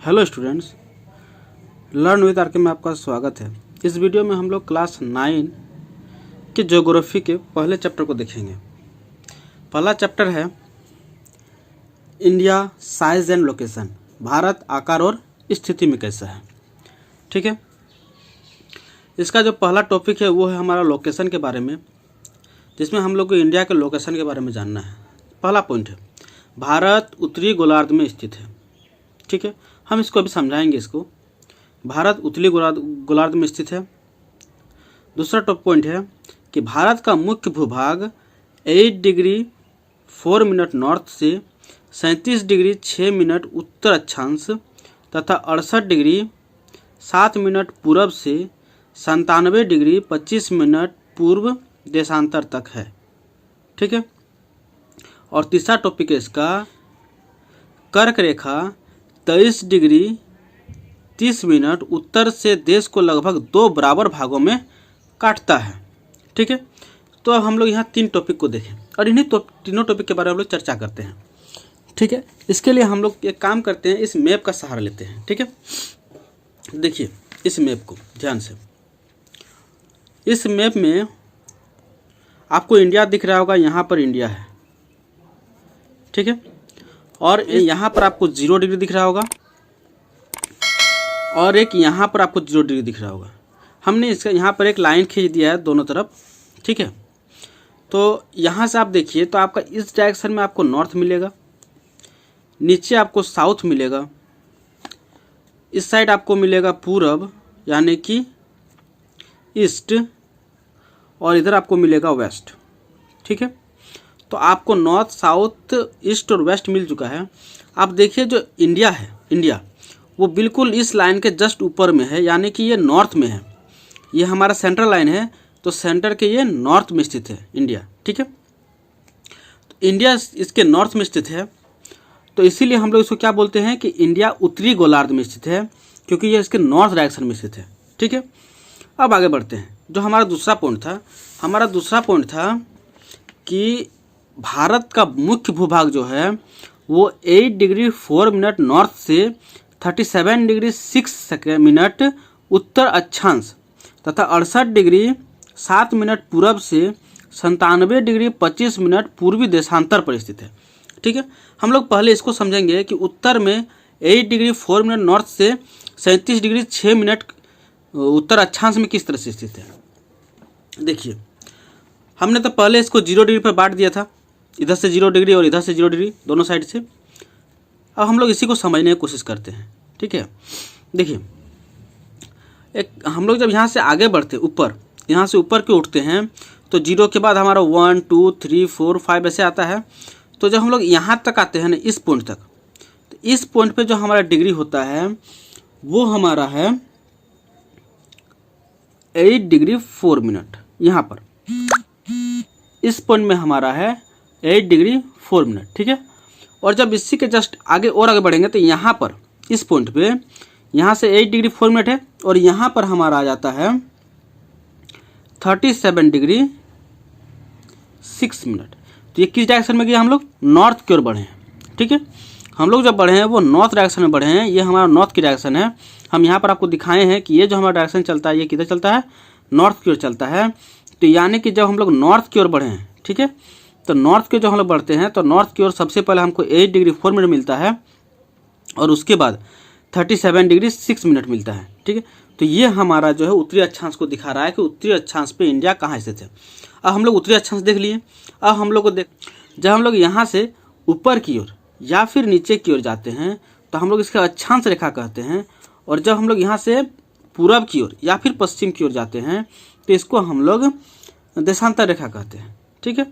Hello students, learn with RK में आपका स्वागत है। इस वीडियो में हम लोग क्लास 9 के ज्योग्राफी के पहले चैप्टर को देखेंगे। पहला चैप्टर है India size and location, Bharat आकार और स्थिति में कैसा है। ठीक है, इसका जो पहला टॉपिक है वो है हमारा लोकेशन के बारे में, जिसमें हम लोग को इंडिया के लोकेशन के बारे में जानना है। पहला पॉइंट है भारत उत्तरी गोलार्ध में स्थित है। ठीक है, हम इसको अभी समझाएंगे। इसको भारत उत्तरी गोलार्ध में स्थित है। दूसरा टॉप पॉइंट है कि भारत का मुख्य भूभाग 8 डिग्री 4 मिनट नॉर्थ से 37 डिग्री 6 मिनट उत्तर अक्षांश तथा 68 डिग्री 7 मिनट पूर्व से 97 डिग्री 25 मिनट पूर्व देशांतर तक है। ठीक है, और तीसरा टॉपिक है इसका कर्क रेखा 23 डिग्री 30 मिनट उत्तर से देश को लगभग 2 बराबर भागों में काटता है। ठीक है, तो अब हम लोग यहाँ 3 टॉपिक को देखें और इन्हीं तीनों टॉपिक के बारे में हम लोग चर्चा करते हैं। ठीक है, इसके लिए हम लोग एक काम करते हैं, इस मैप का सहारा लेते हैं। ठीक है, देखिए इस मैप को ध्यान से। इस मैप में आपको इंडिया दिख रहा होगा, यहाँ पर इंडिया है। ठीक है, और यहाँ पर आपको 0 डिग्री दिख रहा होगा और एक यहाँ पर आपको 0 डिग्री दिख रहा होगा। हमने इसका यहाँ पर एक लाइन खींच दिया है दोनों तरफ। ठीक है, तो यहाँ से आप देखिए तो आपका इस डायरेक्शन में आपको नॉर्थ मिलेगा, नीचे आपको साउथ मिलेगा, इस साइड आपको मिलेगा पूरब यानी कि ईस्ट, और इधर आपको मिलेगा वेस्ट। ठीक है, तो आपको नॉर्थ साउथ ईस्ट और वेस्ट मिल चुका है। आप देखिए जो इंडिया है, इंडिया वो बिल्कुल इस लाइन के जस्ट ऊपर में है, यानी कि ये नॉर्थ में है। ये हमारा सेंट्रल लाइन है, तो सेंटर के ये नॉर्थ में स्थित है इंडिया। ठीक है, तो इंडिया इसके नॉर्थ में स्थित है, तो इसीलिए हम लोग इसको क्या बोलते हैं कि इंडिया उत्तरी गोलार्ध में स्थित है, क्योंकि ये इसके नॉर्थ डायरेक्शन में स्थित है। ठीक है, अब आगे बढ़ते हैं। जो हमारा दूसरा पॉइंट था कि भारत का मुख्य भूभाग जो है वो 8 डिग्री 4 मिनट नॉर्थ से 37 डिग्री 6 मिनट उत्तर अक्षांश तथा 68 डिग्री 7 मिनट पूर्व से 97 डिग्री 25 मिनट पूर्वी देशांतर पर स्थित है। ठीक है, हम लोग पहले इसको समझेंगे कि उत्तर में 8 डिग्री 4 मिनट नॉर्थ से 37 डिग्री 6 मिनट उत्तर अक्षांश में किस तरह से स्थित है। देखिए, हमने तो पहले इसको 0 डिग्री पर बांट दिया था, इधर से 0 डिग्री और इधर से 0 डिग्री दोनों साइड से। अब हम लोग इसी को समझने की कोशिश करते हैं। ठीक है, देखिए एक हम लोग जब यहाँ से आगे बढ़ते ऊपर, यहाँ से ऊपर के उठते हैं तो 0 के बाद हमारा 1 2 3 4 5 ऐसे आता है। तो जब हम लोग यहाँ तक आते हैं ना, इस पॉइंट तक, तो इस पॉइंट पे जो हमारा डिग्री होता है वो हमारा है 8 डिग्री 4 मिनट। यहाँ पर इस पॉइंट में हमारा है 8 डिग्री 4 मिनट। ठीक है, और जब इसी के जस्ट आगे और आगे बढ़ेंगे तो यहाँ पर इस पॉइंट पे यहाँ से 8 डिग्री 4 मिनट है और यहाँ पर हमारा आ जाता है 37 डिग्री 6 मिनट। तो ये किस डायरेक्शन में गया, हम लोग नॉर्थ की ओर बढ़े हैं। ठीक है, हम लोग जब बढ़े हैं वो नॉर्थ डायरेक्शन में बढ़े हैं, ये हमारा नॉर्थ की डायरेक्शन है। हम यहाँ पर आपको दिखाए हैं कि ये जो हमारा डायरेक्शन चलता है ये किधर चलता है, नॉर्थ की ओर चलता है। तो यानी कि जब हम लोग नॉर्थ की ओर बढ़े हैं, ठीक है, तो नॉर्थ की ओर जब हम लोग बढ़ते हैं तो नॉर्थ की ओर सबसे पहले हमको 8 डिग्री 4 मिनट मिलता है और उसके बाद 37 डिग्री 6 मिनट मिलता है। ठीक है, तो ये हमारा जो है उत्तरी अक्षांश को दिखा रहा है कि उत्तरी अक्षांश पे इंडिया कहाँ स्थित है। अब हम लोग उत्तरी अक्षांश देख लिए। अब हम लोग को जब हम लोग यहाँ से ऊपर की ओर या फिर नीचे की ओर जाते हैं तो हम लोग इसका अक्षांश रेखा कहते हैं, और जब हम लोग यहाँ से पूरब की ओर या फिर पश्चिम की ओर जाते हैं तो इसको हम लोग देशांतर रेखा कहते हैं। ठीक है,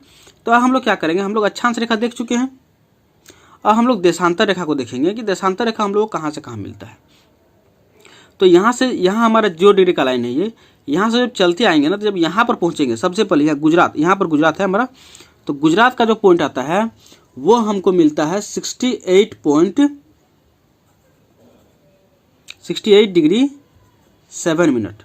तो अब हम लोग क्या करेंगे, हम लोग अक्षांश रेखा देख चुके हैं, अब हम लोग देशांतर रेखा को देखेंगे कि देशांतर रेखा हम लोग को कहाँ से कहाँ मिलता है। तो यहाँ से यहाँ हमारा 0 डिग्री का लाइन है ये, यहाँ से जब चलते आएंगे ना तो जब यहाँ पर पहुँचेंगे सबसे पहले यहाँ गुजरात, यहाँ पर गुजरात है हमारा, तो गुजरात का जो पॉइंट आता है वो हमको मिलता है 68 डिग्री 7 मिनट।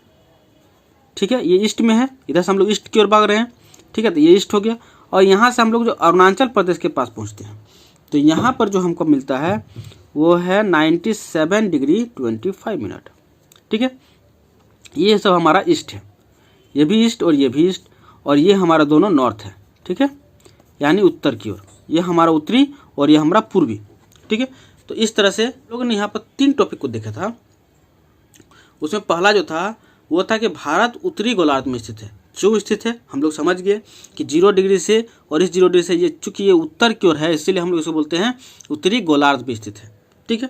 ठीक है, ये ईस्ट में है, इधर से हम लोग ईस्ट की ओर भाग रहे हैं। ठीक है, तो ये ईस्ट हो गया, और यहाँ से हम लोग जो अरुणाचल प्रदेश के पास पहुँचते हैं तो यहाँ पर जो हमको मिलता है वो है 97 डिग्री 25 मिनट। ठीक है, ये सब हमारा ईस्ट है, ये भी ईस्ट और ये भी ईस्ट, और ये हमारा दोनों नॉर्थ है। ठीक है, यानी उत्तर की ओर, ये हमारा उत्तरी और ये हमारा पूर्वी। ठीक है, तो इस तरह से लोगों ने यहाँ पर 3 टॉपिक को देखा था। उसमें पहला जो था वो था कि भारत उत्तरी गोलार्ध में स्थित है। क्यों स्थित है हम लोग समझ गए कि 0 डिग्री से, और इस 0 डिग्री से ये चूंकि ये उत्तर की ओर है इसीलिए हम लोग इसको बोलते हैं उत्तरी गोलार्ध में स्थित है। ठीक है,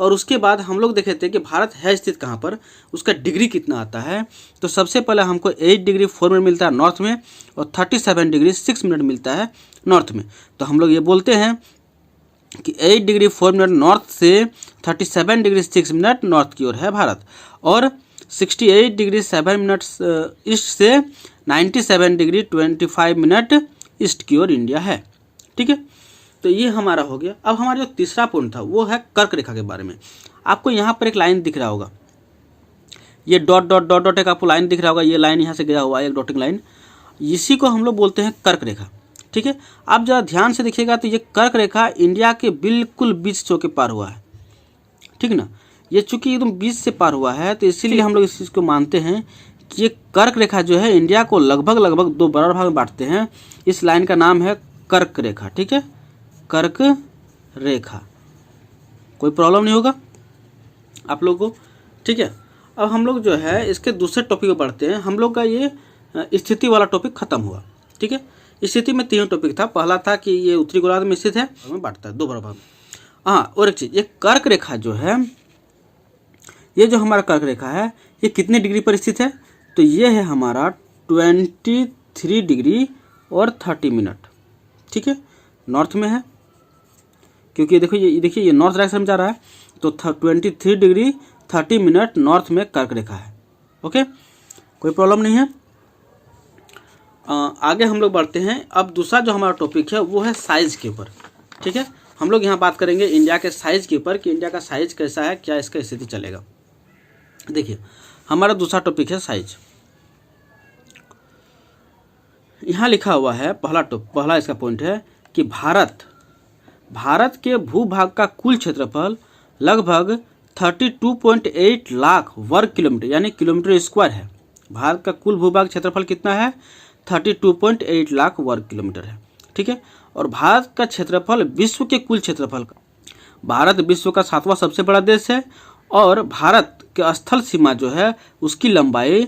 और उसके बाद हम लोग देखे थे कि भारत है स्थित कहाँ पर, उसका डिग्री कितना आता है। तो सबसे पहले हमको 8 डिग्री 4 मिनट मिलता है नॉर्थ में, और 37 डिग्री 6 मिनट मिलता है नॉर्थ में। तो हम लोग ये बोलते हैं कि 8 डिग्री 4 मिनट नॉर्थ से 37 डिग्री 6 मिनट नॉर्थ की ओर है भारत, और 68 डिग्री 7 मिनट ईस्ट से 97 डिग्री 25 मिनट ईस्ट की ओर इंडिया है। ठीक है, तो ये हमारा हो गया। अब हमारा जो तीसरा पॉइंट था वो है कर्क रेखा के बारे में। आपको यहाँ पर एक लाइन दिख रहा होगा, ये डॉट डॉट डॉट डॉट एक आपको लाइन दिख रहा होगा, ये लाइन यहाँ से गया हुआ है, एक डॉटिंग लाइन, इसी को हम लोग बोलते हैं कर्क रेखा। ठीक है, आप जरा ध्यान से देखिएगा तो ये कर्क रेखा इंडिया के बिल्कुल बीच से होकर पार हुआ है। ठीक ना, ये चूंकि एकदम बीच से पार हुआ है तो इसीलिए हम लोग इस चीज़ को मानते हैं कि ये कर्क रेखा जो है इंडिया को लगभग लगभग 2 बराबर भाग में बांटते हैं। इस लाइन का नाम है कर्क रेखा। ठीक है, कर्क रेखा, कोई प्रॉब्लम नहीं होगा आप लोगों को। ठीक है, अब हम लोग जो है इसके दूसरे टॉपिक पर बढ़ते हैं। हम लोग का ये स्थिति वाला टॉपिक खत्म हुआ। ठीक है, स्थिति में 3 टॉपिक था। पहला था कि ये उत्तरी गोलार्ध में स्थित है, हमें बांटता है 2 बराबर भाग में। हाँ, और एक चीज़, ये कर्क रेखा जो है, ये जो हमारा कर्क रेखा है ये कितने डिग्री पर स्थित है, तो ये है हमारा 23 डिग्री और 30 मिनट। ठीक है, नॉर्थ में है, क्योंकि देखिए ये नॉर्थ डायरेक्शन में जा रहा है, तो 23 डिग्री 30 मिनट नॉर्थ में कर्क रेखा है। ओके, कोई प्रॉब्लम नहीं है। आगे हम लोग बढ़ते हैं। अब दूसरा जो हमारा टॉपिक है वो है साइज़ के ऊपर। ठीक है, हम लोग यहाँ बात करेंगे इंडिया के साइज़ के ऊपर कि इंडिया का साइज़ कैसा है, क्या इसका स्थिति चलेगा। देखिए, हमारा दूसरा टॉपिक है साइज। यहाँ लिखा हुआ है पहला इसका पॉइंट है कि भारत के भूभाग का कुल क्षेत्रफल लगभग 32.8 लाख वर्ग किलोमीटर यानी किलोमीटर स्क्वायर है। भारत का कुल भूभाग क्षेत्रफल कितना है, 32.8 लाख वर्ग किलोमीटर है। ठीक है, और भारत का क्षेत्रफल विश्व के कुल क्षेत्रफल का, भारत विश्व का 7वां सबसे बड़ा देश है, और भारत के स्थल सीमा जो है उसकी लंबाई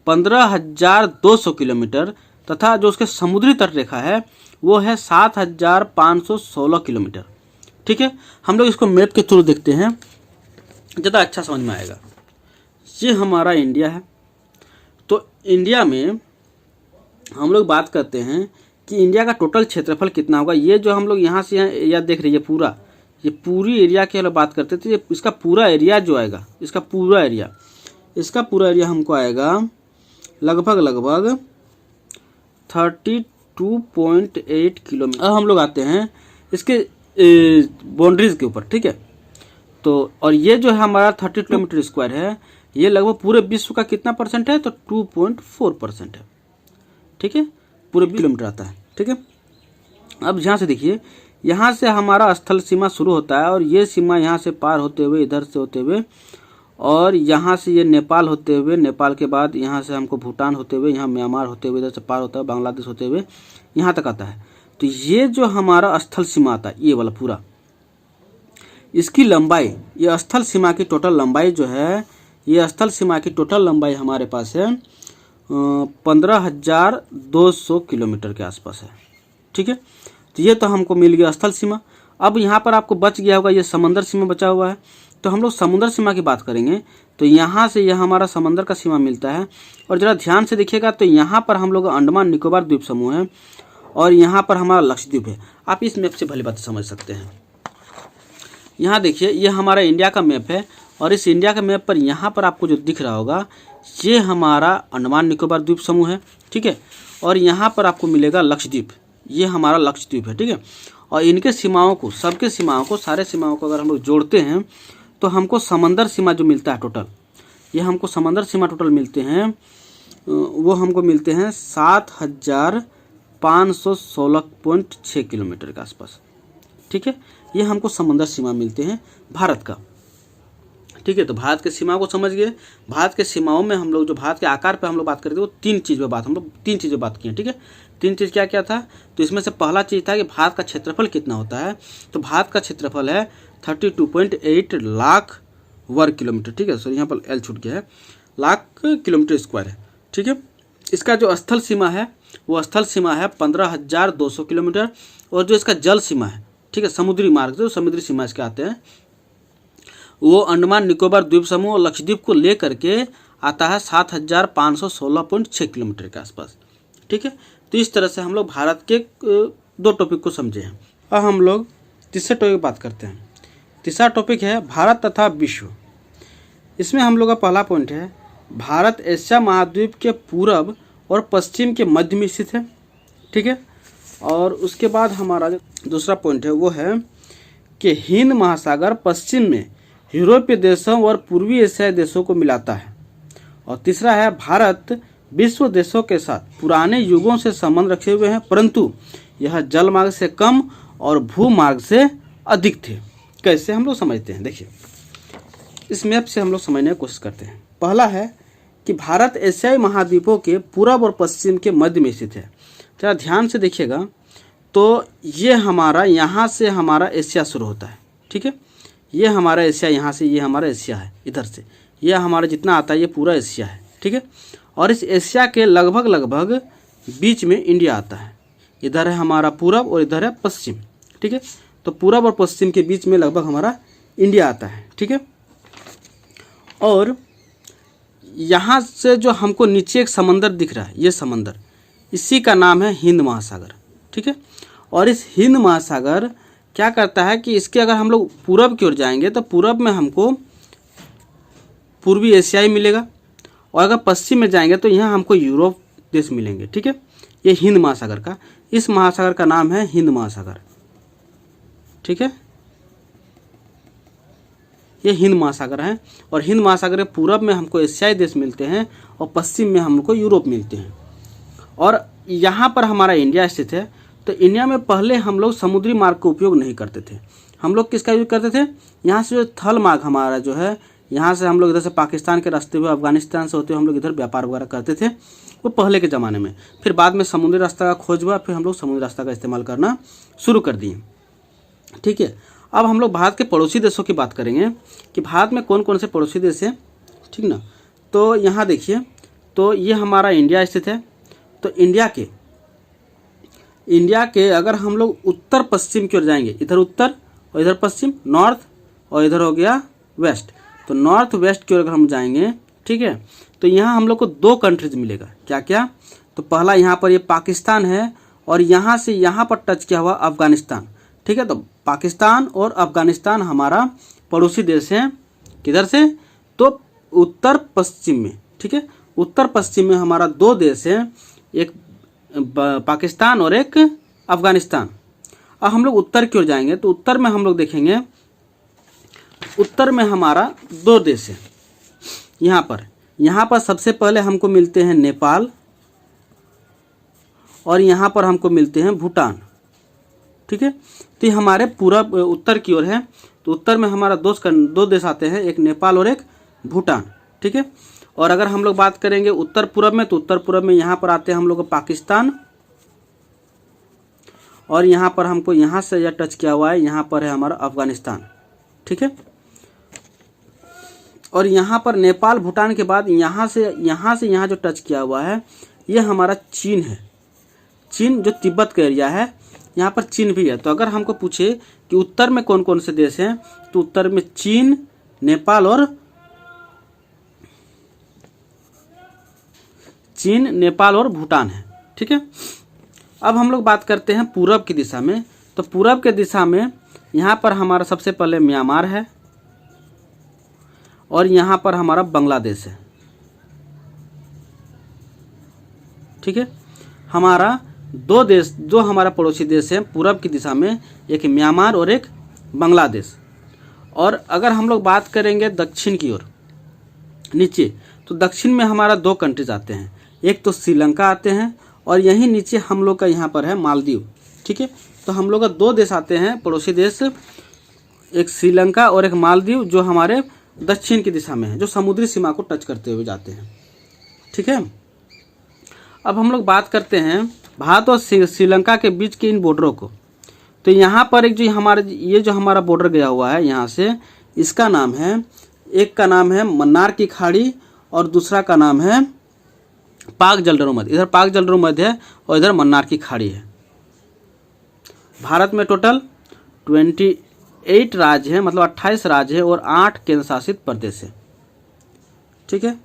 15,200 किलोमीटर तथा जो उसके समुद्री तट रेखा है वो है 7,516 किलोमीटर। ठीक है, हम लोग इसको मैप के थ्रू देखते हैं, ज़्यादा अच्छा समझ में आएगा। ये हमारा इंडिया है। तो इंडिया में हम लोग बात करते हैं कि इंडिया का टोटल क्षेत्रफल कितना होगा। ये जो हम लोग यहाँ से एरिया देख रहे हैं, ये पूरी एरिया की हम बात करते थे, इसका पूरा एरिया जो आएगा, इसका पूरा एरिया हमको आएगा लगभग 32.8 किलोमीटर। अब हम लोग आते हैं इसके बाउंड्रीज के ऊपर। ठीक है, तो और ये जो है हमारा 32 किलोमीटर स्क्वायर है, ये लगभग पूरे विश्व का कितना परसेंट है, तो 2.4% है। ठीक है, पूरे किलोमीटर आता है। ठीक है, अब यहाँ से देखिए, यहाँ से हमारा स्थल सीमा शुरू होता है, और ये सीमा यहाँ से पार होते हुए, इधर से होते हुए, और यहाँ से ये नेपाल होते हुए, नेपाल के बाद यहाँ से हमको भूटान होते हुए, यहाँ म्यांमार होते हुए, इधर से पार होता है बांग्लादेश होते हुए यहाँ तक आता है। तो ये जो हमारा स्थल सीमा आता है, ये वाला पूरा, इसकी लंबाई, ये स्थल सीमा की टोटल लंबाई जो है, ये स्थल सीमा की टोटल लंबाई हमारे पास है 15,200 किलोमीटर के आसपास है। ठीक है, तो ये तो हमको मिल गया स्थल सीमा। अब यहाँ पर आपको बच गया होगा ये समंदर सीमा बचा हुआ है, तो हम लोग समुद्र सीमा की बात करेंगे। तो यहाँ से यह हमारा समंदर का सीमा मिलता है, और ज़रा ध्यान से देखिएगा तो यहाँ पर हम लोग अंडमान निकोबार द्वीप समूह है, और यहाँ पर हमारा लक्षद्वीप है। आप इस मैप से भली बात समझ सकते हैं। यहाँ देखिए, ये हमारा इंडिया का मैप है, और इस इंडिया के मैप पर यहाँ पर आपको जो दिख रहा होगा ये हमारा अंडमान निकोबार द्वीप समूह है। ठीक है, और यहाँ पर आपको मिलेगा लक्षद्वीप, ये हमारा लक्षद्वीप है। ठीक है, और इनके सीमाओं को, सबके सीमाओं को, सारे सीमाओं को अगर हम लोग जोड़ते हैं तो हमको समंदर सीमा जो मिलता है टोटल, ये हमको समंदर सीमा टोटल मिलते हैं, वो हमको मिलते हैं 7,516.6 किलोमीटर के आसपास। ठीक है, ये हमको समंदर सीमा मिलते हैं भारत का। ठीक है, तो भारत के सीमा को समझ गए। भारत के सीमाओं में हम लोग जो भारत के आकार पे हम लोग बात करते हैं वो तीन चीज़ पे बात किए। ठीक है, तीन चीज़ क्या क्या था, तो इसमें से पहला चीज़ था कि भारत का क्षेत्रफल कितना होता है। तो भारत का क्षेत्रफल है 32.8 लाख वर्ग किलोमीटर। ठीक है, सॉरी यहाँ पर एल छूट गया है, लाख किलोमीटर स्क्वायर है। ठीक है, इसका जो स्थल सीमा है वो स्थल सीमा है 15,200 किलोमीटर, और जो इसका जल सीमा है, ठीक है, समुद्री मार्ग जो समुद्री सीमा इसके आते हैं वो अंडमान निकोबार द्वीप समूह और लक्षद्वीप को लेकर के आता है 7,516.6 किलोमीटर के आसपास। ठीक है, तो इस तरह से हम लोग भारत के दो टॉपिक को समझे हैं। अब हम लोग तीसरे टॉपिक की बात करते हैं। तीसरा टॉपिक है भारत तथा विश्व। इसमें हम लोग का पहला पॉइंट है भारत एशिया महाद्वीप के पूर्व और पश्चिम के मध्य में स्थित है। ठीक है, और उसके बाद हमारा जो दूसरा पॉइंट है वो है कि हिंद महासागर पश्चिम में यूरोपीय देशों और पूर्वी एशियाई देशों को मिलाता है। और तीसरा है भारत विश्व देशों के साथ पुराने युगों से संबंध रखे हुए हैं, परंतु यह जल मार्ग से कम और भू मार्ग से अधिक थे। कैसे हम लोग समझते हैं, देखिए इस मैप से हम लोग समझने की कोशिश करते हैं। पहला है कि भारत एशियाई महाद्वीपों के पूर्व और पश्चिम के मध्य में स्थित है। जरा ध्यान से देखिएगा, तो ये हमारा यहाँ से हमारा एशिया शुरू होता है। ठीक है, ये हमारा एशिया यहाँ से, ये हमारा एशिया है, इधर से ये हमारा जितना आता है ये पूरा एशिया है। ठीक है, और इस एशिया के लगभग बीच में इंडिया आता है। इधर है हमारा पूरब और इधर है पश्चिम। ठीक है, तो पूरब और पश्चिम के बीच में लगभग हमारा इंडिया आता है। ठीक है, और यहाँ से जो हमको नीचे एक समंदर दिख रहा है, ये समंदर, इसी का नाम है हिंद महासागर। ठीक है, और इस हिंद महासागर क्या करता है कि इसके अगर हम लोग पूरब की ओर जाएंगे तो पूरब में हमको पूर्वी एशियाई मिलेगा, और अगर पश्चिम में जाएंगे तो यहाँ हमको यूरोप देश मिलेंगे। ठीक है, ये हिंद महासागर का, इस महासागर का नाम है हिंद महासागर। ठीक है, ये हिंद महासागर है, और हिंद महासागर के पूरब में हमको एशियाई देश मिलते हैं और पश्चिम में हमको यूरोप मिलते हैं। और यहाँ पर हमारा इंडिया स्थित है। तो इंडिया में पहले हम लोग समुद्री मार्ग का उपयोग नहीं करते थे, हम लोग किसका यूज करते थे, यहाँ से जो थल मार्ग हमारा जो है, यहाँ से हम लोग इधर से पाकिस्तान के रास्ते हुए अफगानिस्तान से होते हुए हम लोग इधर व्यापार वगैरह करते थे, वो पहले के ज़माने में। फिर बाद में समुद्री रास्ता का खोज हुआ, फिर हम लोग समुद्री रास्ता का इस्तेमाल करना शुरू कर दिए। ठीक है, अब हम लोग भारत के पड़ोसी देशों की बात करेंगे कि भारत में कौन कौन से पड़ोसी देश हैं। ठीक ना, तो यहाँ देखिए, तो ये हमारा इंडिया स्थित है। तो इंडिया के अगर हम लोग उत्तर पश्चिम की ओर जाएंगे, इधर उत्तर और इधर पश्चिम, नॉर्थ और इधर हो गया वेस्ट, तो नॉर्थ वेस्ट की ओर अगर हम जाएंगे, ठीक है, तो यहाँ हम लोग को दो कंट्रीज मिलेगा। क्या क्या, तो पहला यहाँ पर ये पाकिस्तान है, और यहाँ से यहाँ पर टच किया हुआ अफगानिस्तान। ठीक है, तो पाकिस्तान और अफगानिस्तान हमारा पड़ोसी देश हैं। किधर से, तो उत्तर पश्चिम में। ठीक है, उत्तर पश्चिम में हमारा दो देश हैं, एक पाकिस्तान और एक अफगानिस्तान। अब हम लोग उत्तर की ओर जाएंगे तो उत्तर में हम लोग देखेंगे, उत्तर में हमारा दो देश है। यहाँ पर सबसे पहले हमको मिलते हैं नेपाल, और यहाँ पर हमको मिलते हैं भूटान। ठीक है, तो ये हमारे पूरब उत्तर की ओर है। तो उत्तर में हमारा दो देश आते हैं, एक नेपाल और एक भूटान। ठीक है, और अगर हम लोग बात करेंगे उत्तर पूरब में, तो उत्तर पूरब में यहाँ पर आते हैं हम लोग पाकिस्तान, और यहाँ पर हमको यहाँ से यह टच किया हुआ है, यहाँ पर है हमारा अफगानिस्तान। ठीक है, और यहाँ पर नेपाल भूटान के बाद यहाँ से यहाँ जो टच किया हुआ है ये हमारा चीन है। चीन जो तिब्बत का एरिया है, यहाँ पर चीन भी है। तो अगर हमको पूछे कि उत्तर में कौन कौन से देश हैं, तो उत्तर में चीन, नेपाल और भूटान है। ठीक है, अब हम लोग बात करते हैं पूरब की दिशा में। तो पूरब के दिशा में यहाँ पर हमारा सबसे पहले म्यांमार है, और यहाँ पर हमारा बांग्लादेश है। ठीक है, हमारा दो देश, जो हमारा पड़ोसी देश है पूरब की दिशा में, एक म्यांमार और एक बांग्लादेश। और अगर हम लोग बात करेंगे दक्षिण की ओर नीचे, तो दक्षिण में हमारा दो कंट्रीज आते हैं, एक तो श्रीलंका आते हैं, और यहीं नीचे हम लोग का यहाँ पर है मालदीव। ठीक है, तो हम लोग का 2 देश आते हैं पड़ोसी देश, एक श्रीलंका और एक मालदीव, जो हमारे दक्षिण की दिशा में है, जो समुद्री सीमा को टच करते हुए जाते हैं। ठीक है, अब हम लोग बात करते हैं भारत और श्रीलंका के बीच के इन बॉर्डरों को। तो यहाँ पर एक जो हमारा बॉर्डर गया हुआ है यहाँ से, इसका नाम है, एक का नाम है मन्नार की खाड़ी और दूसरा का नाम है पाक जलरों मध्य। इधर पाक जलरों मध्य है और इधर मन्नार की खाड़ी है। भारत में टोटल 28 राज्य है, मतलब 28 राज्य है और 8 केंद्र शासित प्रदेश है। ठीक है।